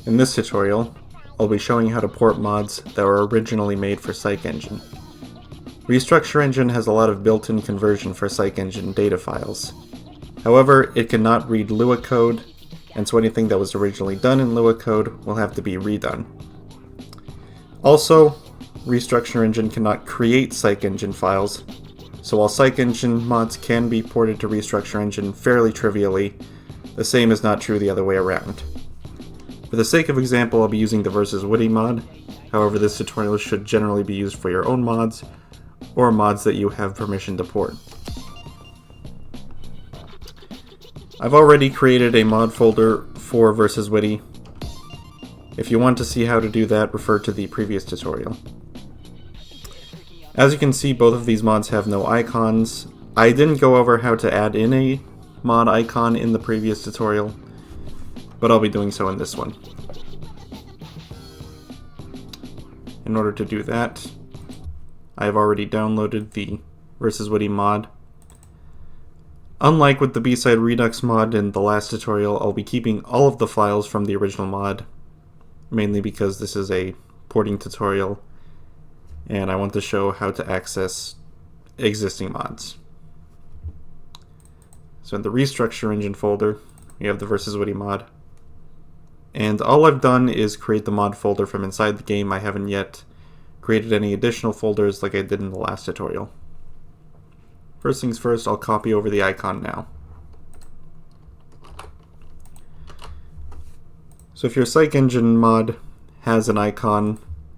In this tutorial, I'll be showing how to port mods that were originally made for Psych Engine. Restructure Engine has a lot of built-in conversion for Psych Engine data files. However, it cannot read Lua code, and so anything that was originally done in Lua code will have to be redone. Also, Restructure Engine cannot create Psych Engine files, so while Psych Engine mods can be ported to Restructure Engine fairly trivially, the same is not true the other way around. For the sake of example, I'll be using the Versus Woody mod. However, this tutorial should generally be used for your own mods, or mods that you have permission to port. I've already created a mod folder for Versus Woody. If you want to see how to do that, refer to the previous tutorial. As you can see, both of these mods have no icons. I didn't go over how to add in a mod icon in the previous tutorial, but I'll be doing so in this one. In order to do that, I have already downloaded the Versus Woody mod. Unlike with the B-Side Redux mod in the last tutorial, I'll be keeping all of the files from the original mod, mainly because this is a porting tutorial, and I want to show how to access existing mods. So in the Restructure Engine folder, we have the Versus Woody mod. And all I've done is create the mod folder from inside the game. I haven't yet created any additional folders like I did in the last tutorial. First things first, I'll copy over the icon now. So if your Psych Engine mod has an icon,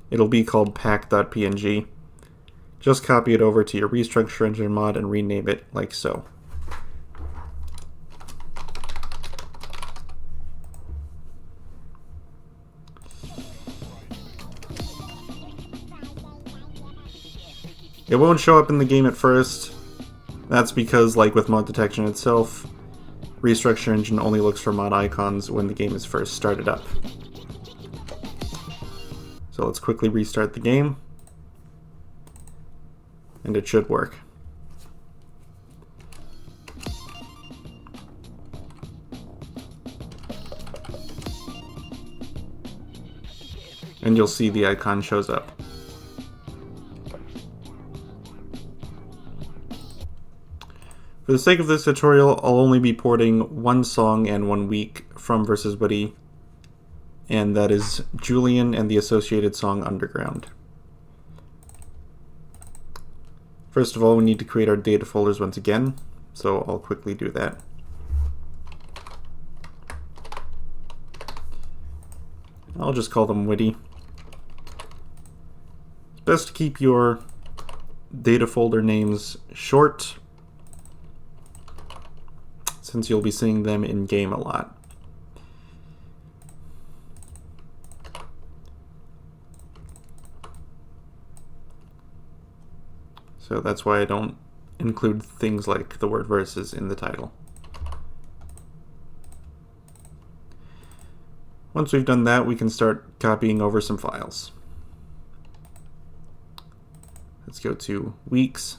it'll be called pack.png. Just copy it over to your Restructure Engine mod and rename it like so. It won't show up in the game at first. That's because, like with mod detection itself, Restructure Engine only looks for mod icons when the game is first started up. So let's quickly restart the game, and it should work. And you'll see the icon shows up. For the sake of this tutorial, I'll only be porting one song and 1 week from Versus Woody, and that is Julian and the associated song Underground. First of all, we need to create our data folders once again, so I'll quickly do that. I'll just call them Woody. It's best to keep your data folder names short, since you'll be seeing them in-game a lot. So that's why I don't include things like the word versus in the title. Once we've done that, we can start copying over some files. Let's go to weeks.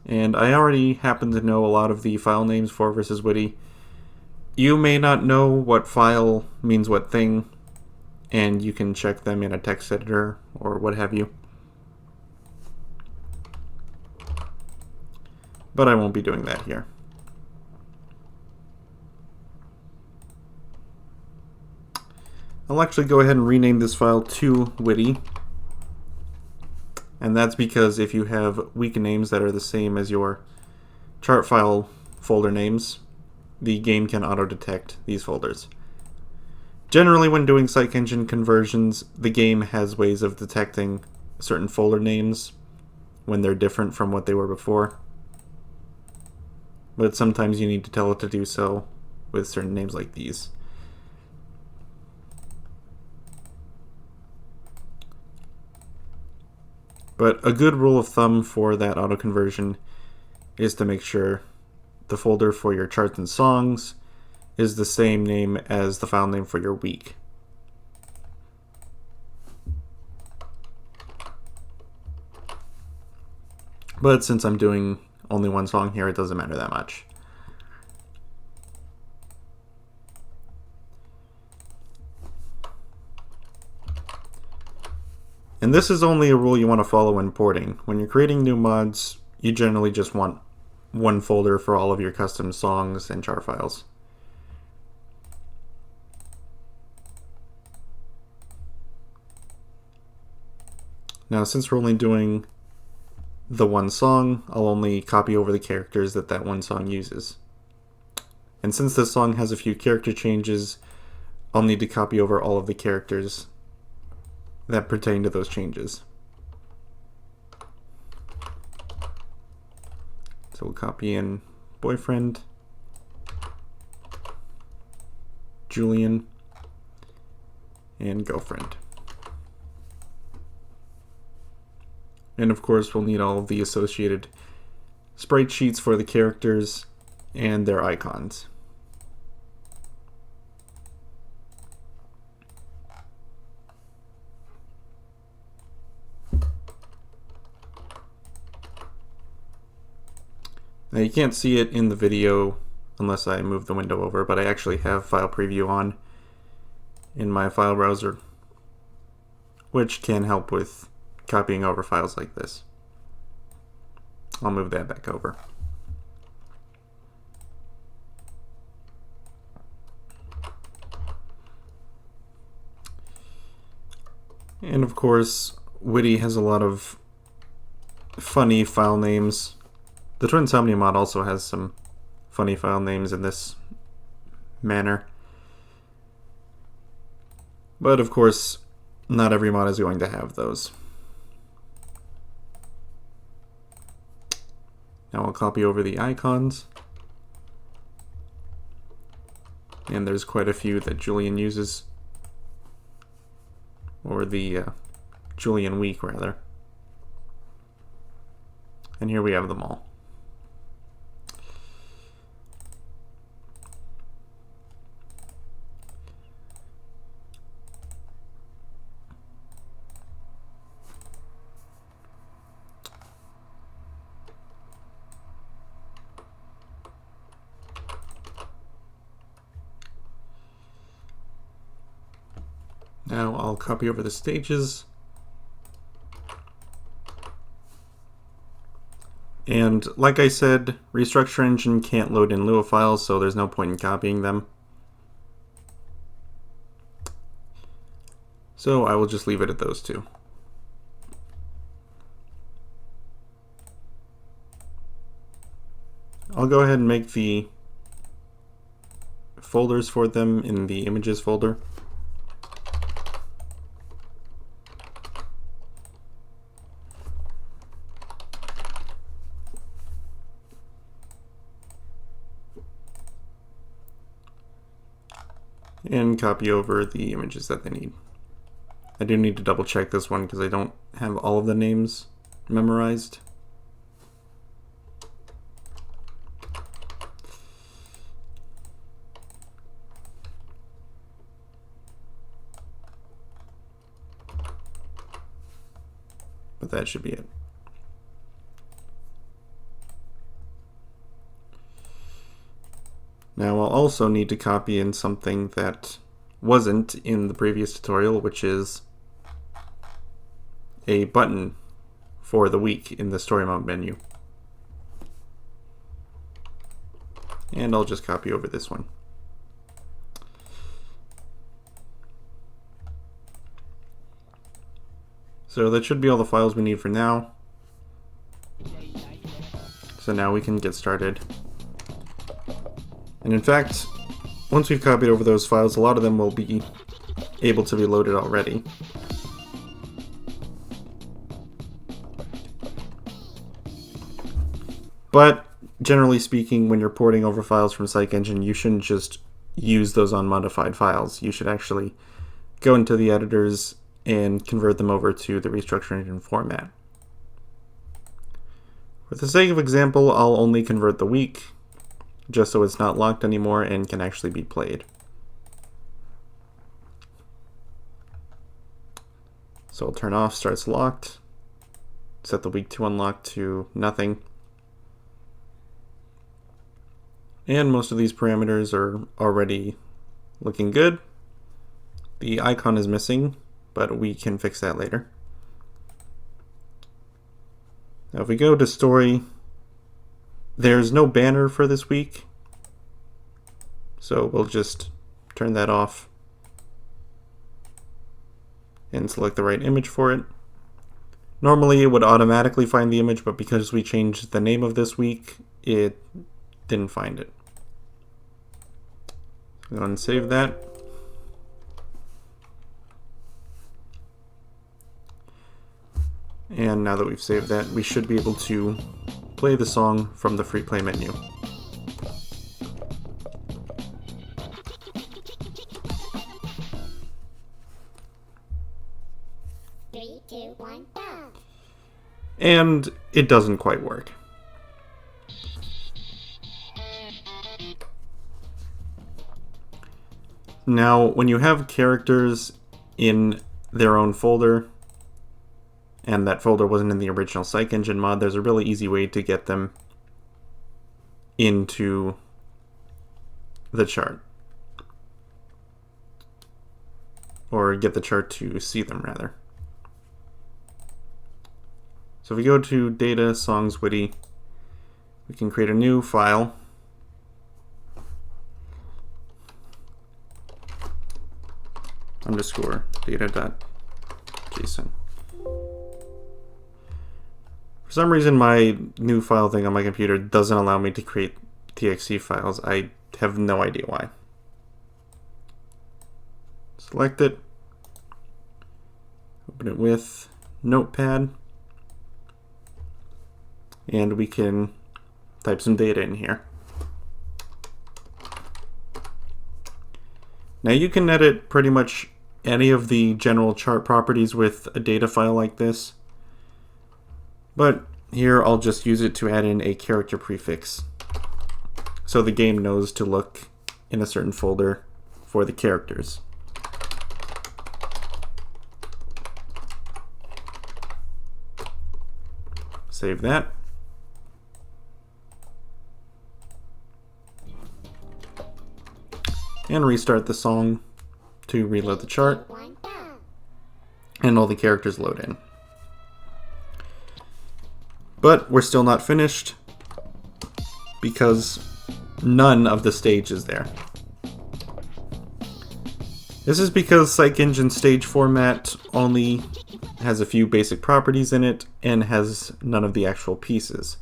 And I already happen to know a lot of the file names for Versus Woody. You may not know what file means what thing, and you can check them in a text editor or what have you. But I won't be doing that here. I'll actually go ahead and rename this file to Woody. And that's because if you have weak names that are the same as your chart file folder names, the game can auto-detect these folders. Generally, when doing Psych Engine conversions, the game has ways of detecting certain folder names when they're different from what they were before. But sometimes you need to tell it to do so with certain names like these. But a good rule of thumb for that auto-conversion is to make sure the folder for your charts and songs is the same name as the file name for your week. But since I'm doing only one song here, it doesn't matter that much. And this is only a rule you want to follow when porting. When you're creating new mods, you generally just want one folder for all of your custom songs and jar files. Now, since we're only doing the one song, I'll only copy over the characters that that one song uses. And since this song has a few character changes, I'll need to copy over all of the characters that pertain to those changes. So we'll copy in boyfriend, Julian, and girlfriend. And of course, we'll need all of the associated sprite sheets for the characters and their icons. Now you can't see it in the video unless I move the window over, but I actually have file preview on in my file browser, which can help with copying over files like this. I'll move that back over. And of course, Witty has a lot of funny file names. The Twinsomnia mod also has some funny file names in this manner. But of course, not every mod is going to have those. Now I'll copy over the icons. And there's quite a few that Julian uses. Or the Julian week, rather. And here we have them all. Now I'll copy over the stages. And like I said, Restructure Engine can't load in Lua files, so there's no point in copying them. So I will just leave it at those two. I'll go ahead and make the folders for them in the images folder. And copy over the images that they need. I do need to double check this one because I don't have all of the names memorized. But that should be it. Now I'll also need to copy in something that wasn't in the previous tutorial, which is a button for the week in the story mode menu. And I'll just copy over this one. So that should be all the files we need for now. So now we can get started. And in fact, once we've copied over those files, a lot of them will be able to be loaded already. But generally speaking, when you're porting over files from Psych Engine, you shouldn't just use those unmodified files. You should actually go into the editors and convert them over to the Restructure Engine format. For the sake of example, I'll only convert the week, just so it's not locked anymore and can actually be played. So I'll turn off starts locked, set the week to unlocked to nothing. And most of these parameters are already looking good. The icon is missing, but we can fix that later. Now if we go to story, there's no banner for this week, so we'll just turn that off and select the right image for it. Normally it would automatically find the image, but because we changed the name of this week, it didn't find it. Go ahead and save that. And now that we've saved that, we should be able to play the song from the free play menu. Three, two, one, go. And it doesn't quite work. Now, when you have characters in their own folder, and that folder wasn't in the original Psych Engine mod, there's a really easy way to get them into the chart. Or get the chart to see them, rather. So if we go to Data, Songs, Witty, we can create a new file. Underscore data.json. For some reason, my new file thing on my computer doesn't allow me to create TXT files. I have no idea why. Select it. Open it with Notepad. And we can type some data in here. Now you can edit pretty much any of the general chart properties with a data file like this. But here I'll just use it to add in a character prefix, so the game knows to look in a certain folder for the characters. Save that. And restart the song to reload the chart, and all the characters load in. But we're still not finished because none of the stage is there. This is because Psych Engine stage format only has a few basic properties in it and has none of the actual pieces.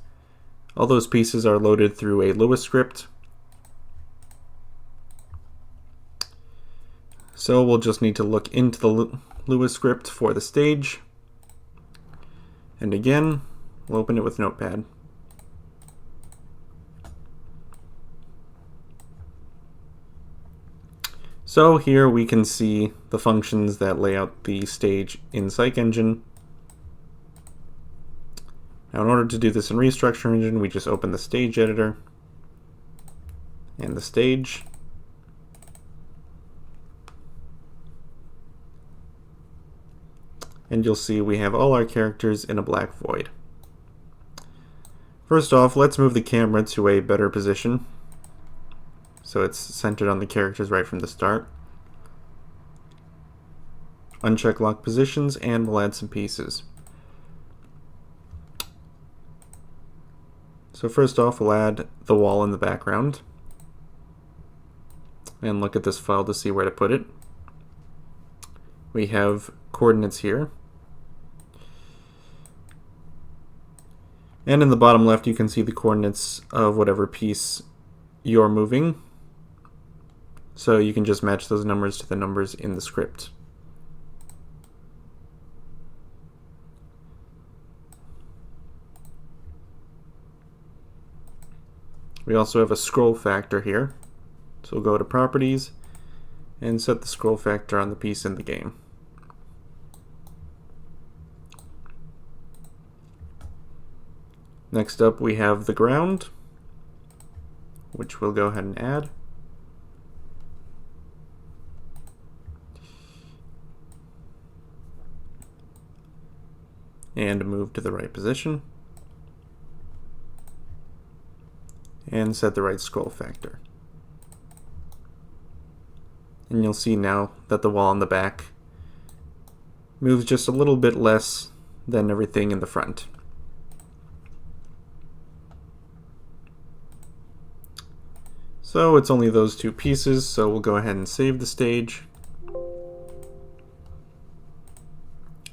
All those pieces are loaded through a Lua script. So we'll just need to look into the Lua script for the stage. And again, we'll open it with Notepad. So here we can see the functions that lay out the stage in Psych Engine. Now in order to do this in Restructure Engine, we just open the stage editor and the stage. And you'll see we have all our characters in a black void. First off, let's move the camera to a better position, so it's centered on the characters right from the start. Uncheck lock positions, and we'll add some pieces. So first off, we'll add the wall in the background, and look at this file to see where to put it. We have coordinates here. And in the bottom left, you can see the coordinates of whatever piece you're moving. So you can just match those numbers to the numbers in the script. We also have a scroll factor here. So we'll go to Properties and set the scroll factor on the piece in the game. Next up we have the ground, which we'll go ahead and add. And move to the right position. And set the right scroll factor. And you'll see now that the wall in the back moves just a little bit less than everything in the front. So it's only those two pieces, so we'll go ahead and save the stage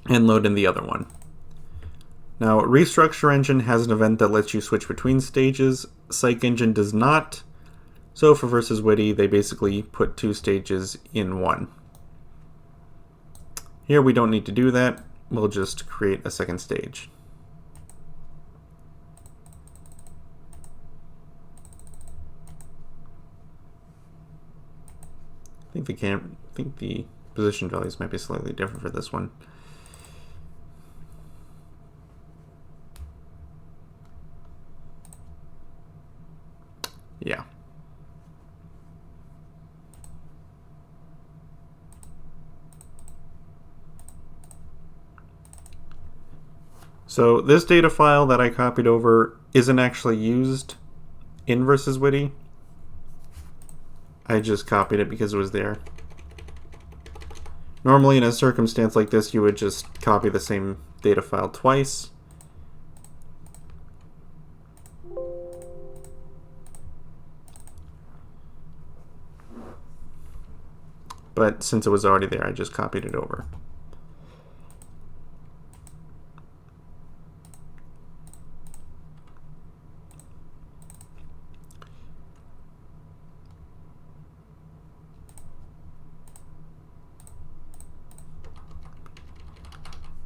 and load in the other one. Now, Restructure Engine has an event that lets you switch between stages. Psych Engine does not. So for versus Witty, they basically put two stages in one. Here we don't need to do that. We'll just create a second stage. I think the position values might be slightly different for this one. Yeah. So this data file that I copied over isn't actually used in versus Witty. I just copied it because it was there. Normally in a circumstance like this, you would just copy the same data file twice. But since it was already there, I just copied it over.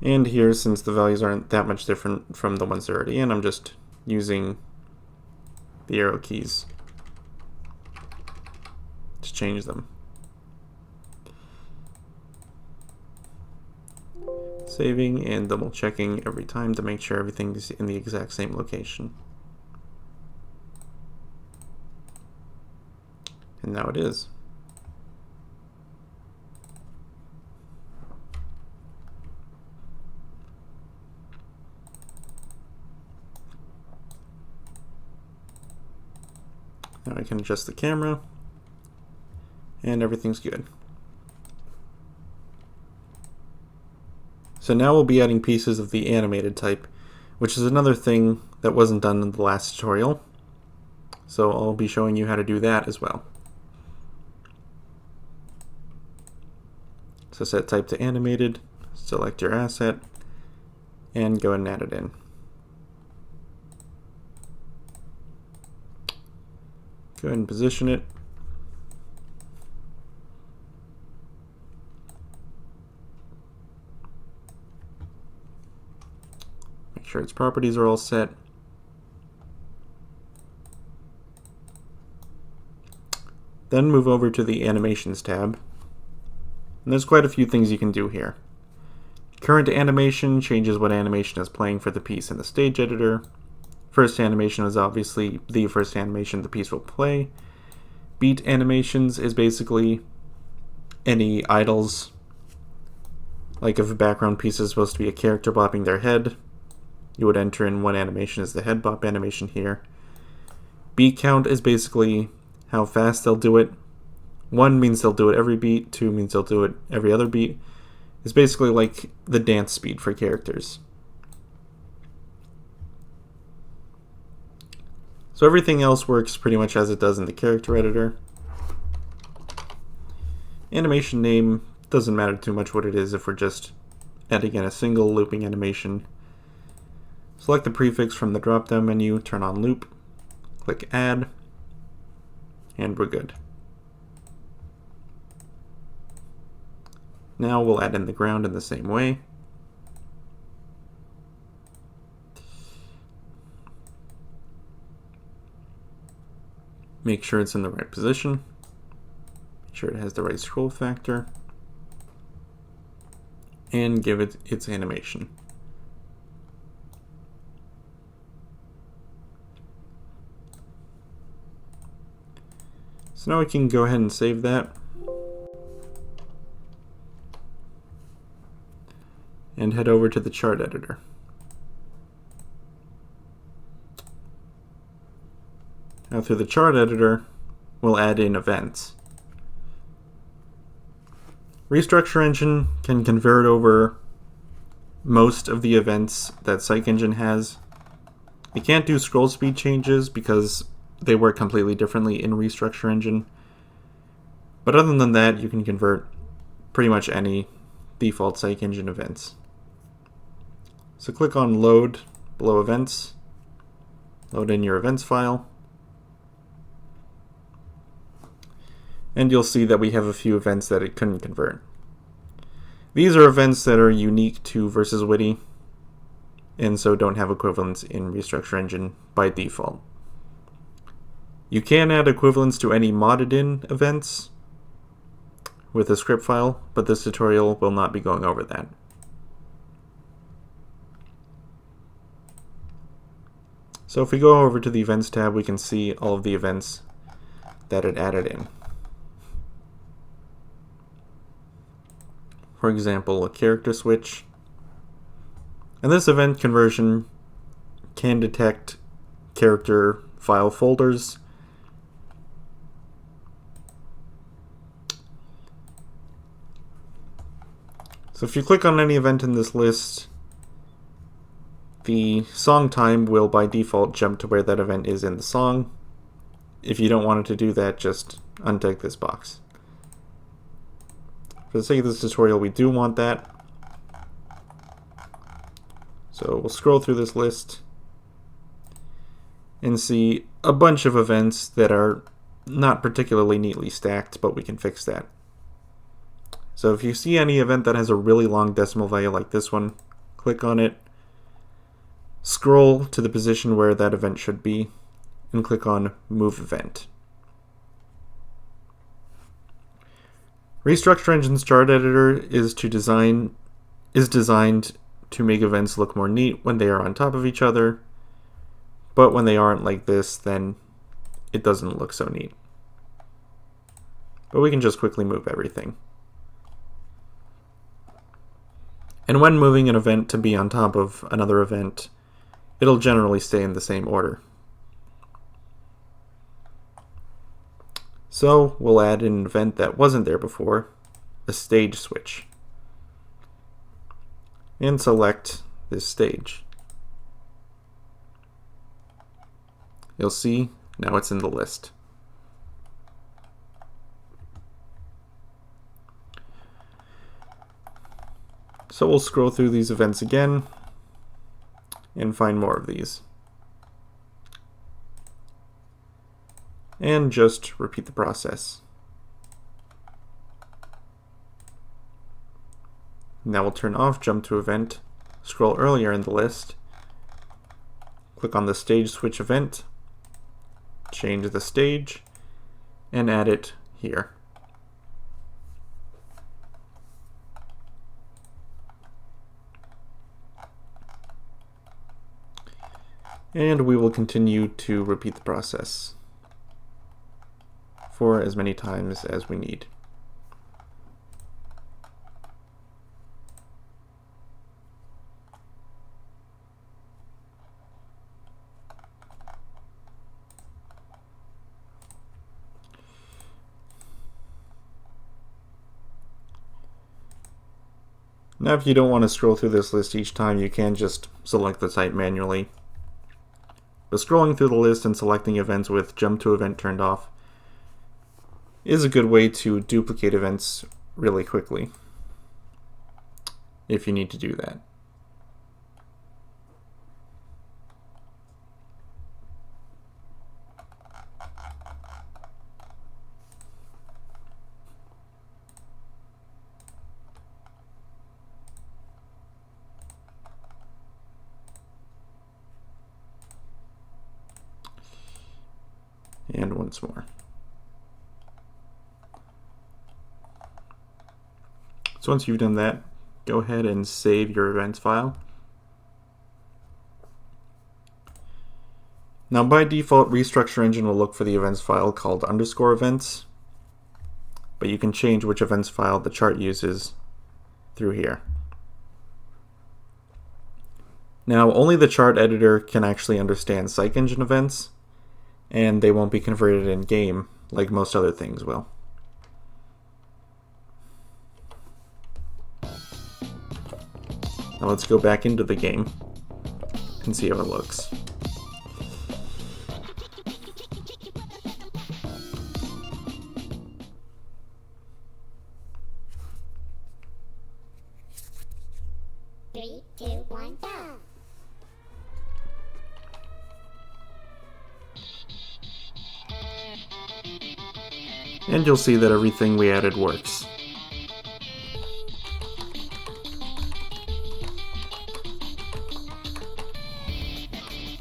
And here, since the values aren't that much different from the ones that are already in, I'm just using the arrow keys to change them. Saving and double checking every time to make sure everything is in the exact same location. And now it is. Now I can adjust the camera, and everything's good. So now we'll be adding pieces of the animated type, which is another thing that wasn't done in the last tutorial. So I'll be showing you how to do that as well. So set type to animated, select your asset, and go ahead and add it in. Go ahead and position it. Make sure its properties are all set. Then move over to the Animations tab. And there's quite a few things you can do here. Current animation changes what animation is playing for the piece in the stage editor. First animation is obviously the first animation the piece will play. Beat animations is basically any idles. Like if a background piece is supposed to be a character bopping their head, you would enter in one animation as the head bop animation here. Beat count is basically how fast they'll do it. 1 means they'll do it every beat, 2 means they'll do it every other beat. It's basically like the dance speed for characters. So everything else works pretty much as it does in the character editor. Animation name doesn't matter too much what it is if we're just adding in a single looping animation. Select the prefix from the drop-down menu, turn on loop, click add, and we're good. Now we'll add in the ground in the same way. Make sure it's in the right position. Make sure it has the right scroll factor. And give it its animation. So now we can go ahead and save that. And head over to the chart editor. Now through the chart editor, we'll add in events. Restructure Engine can convert over most of the events that Psych Engine has. It can't do scroll speed changes because they work completely differently in Restructure Engine. But other than that, you can convert pretty much any default Psych Engine events. So click on Load below Events, load in your events file, and you'll see that we have a few events that it couldn't convert. These are events that are unique to versus Witty, and so don't have equivalents in Restructure Engine by default. You can add equivalents to any modded in events with a script file, but this tutorial will not be going over that. So if we go over to the Events tab, we can see all of the events that it added in. For example, a character switch. And this event conversion can detect character file folders. So if you click on any event in this list, the song time will by default jump to where that event is in the song. If you don't want it to do that, just untick this box. For the sake of this tutorial, we do want that. So we'll scroll through this list and see a bunch of events that are not particularly neatly stacked, but we can fix that. So if you see any event that has a really long decimal value like this one, click on it, scroll to the position where that event should be, and click on Move Event. Restructure Engine's chart editor is designed to make events look more neat when they are on top of each other, but when they aren't like this, then it doesn't look so neat. But we can just quickly move everything. And when moving an event to be on top of another event, it'll generally stay in the same order. So we'll add an event that wasn't there before, a stage switch, and select this stage. You'll see now it's in the list. So we'll scroll through these events again and find more of these. And just repeat the process. Now we'll turn off Jump to Event, scroll earlier in the list, click on the Stage Switch event, change the stage, and add it here. And we will continue to repeat the process for as many times as we need. Now if you don't want to scroll through this list each time, you can just select the type manually. But scrolling through the list and selecting events with Jump to Event turned off is a good way to duplicate events really quickly, if you need to do that. And once more. So once you've done that, go ahead and save your events file. Now by default, Restructure Engine will look for the events file called _events, but you can change which events file the chart uses through here. Now only the chart editor can actually understand Psych Engine events, and they won't be converted in game like most other things will. Now let's go back into the game and see how it looks. 3, 2, 1, go. And you'll see that everything we added works.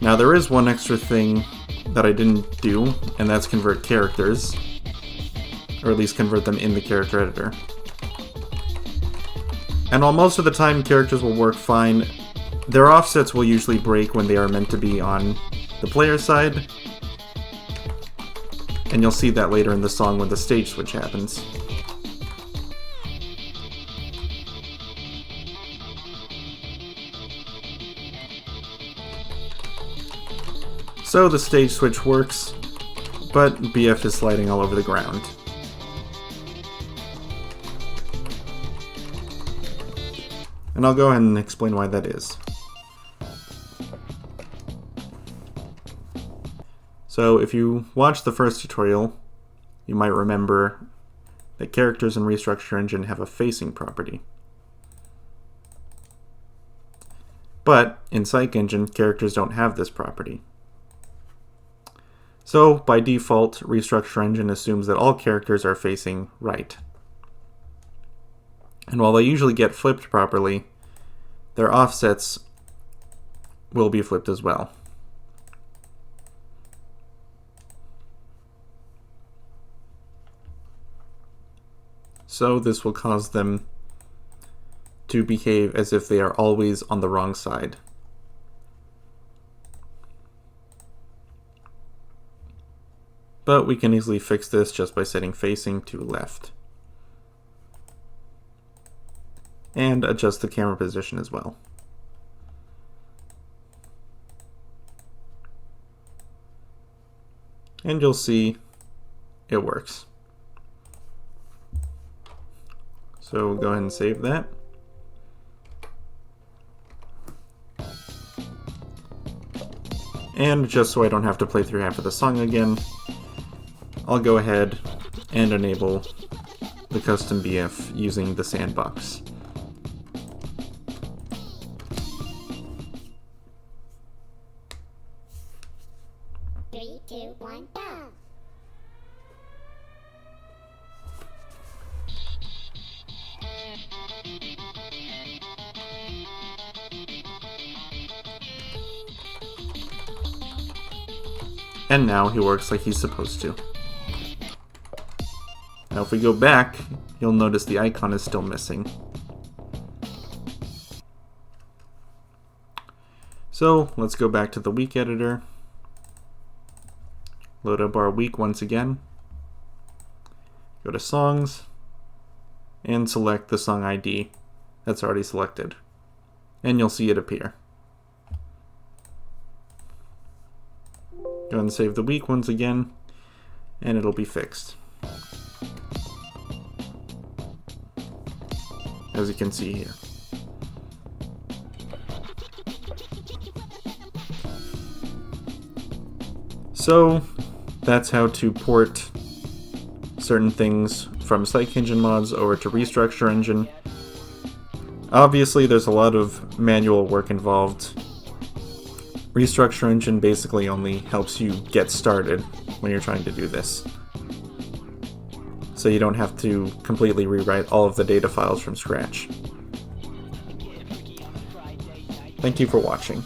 Now there is one extra thing that I didn't do, and that's convert characters. Or at least convert them in the character editor. And while most of the time characters will work fine, their offsets will usually break when they are meant to be on the player side. And you'll see that later in the song when the stage switch happens. So the stage switch works, but BF is sliding all over the ground. And I'll go ahead and explain why that is. So if you watched the first tutorial, you might remember that characters in Restructure Engine have a facing property. But in Psych Engine, characters don't have this property. So by default, Restructure Engine assumes that all characters are facing right. And while they usually get flipped properly, their offsets will be flipped as well. So this will cause them to behave as if they are always on the wrong side. But we can easily fix this just by setting facing to left. And adjust the camera position as well. And you'll see it works. So we'll go ahead and save that. And just so I don't have to play through half of the song again, I'll go ahead and enable the custom BF using the sandbox. Three, two, one, go. And now he works like he's supposed to. Now if we go back, you'll notice the icon is still missing. So let's go back to the week editor. Load up our week once again. Go to songs and select the song ID that's already selected. And you'll see it appear. Go and save the week once again, and it'll be fixed. As you can see here. So that's how to port certain things from Psych Engine mods over to Restructure Engine. Obviously there's a lot of manual work involved. Restructure Engine basically only helps you get started when you're trying to do this. So you don't have to completely rewrite all of the data files from scratch. Thank you for watching.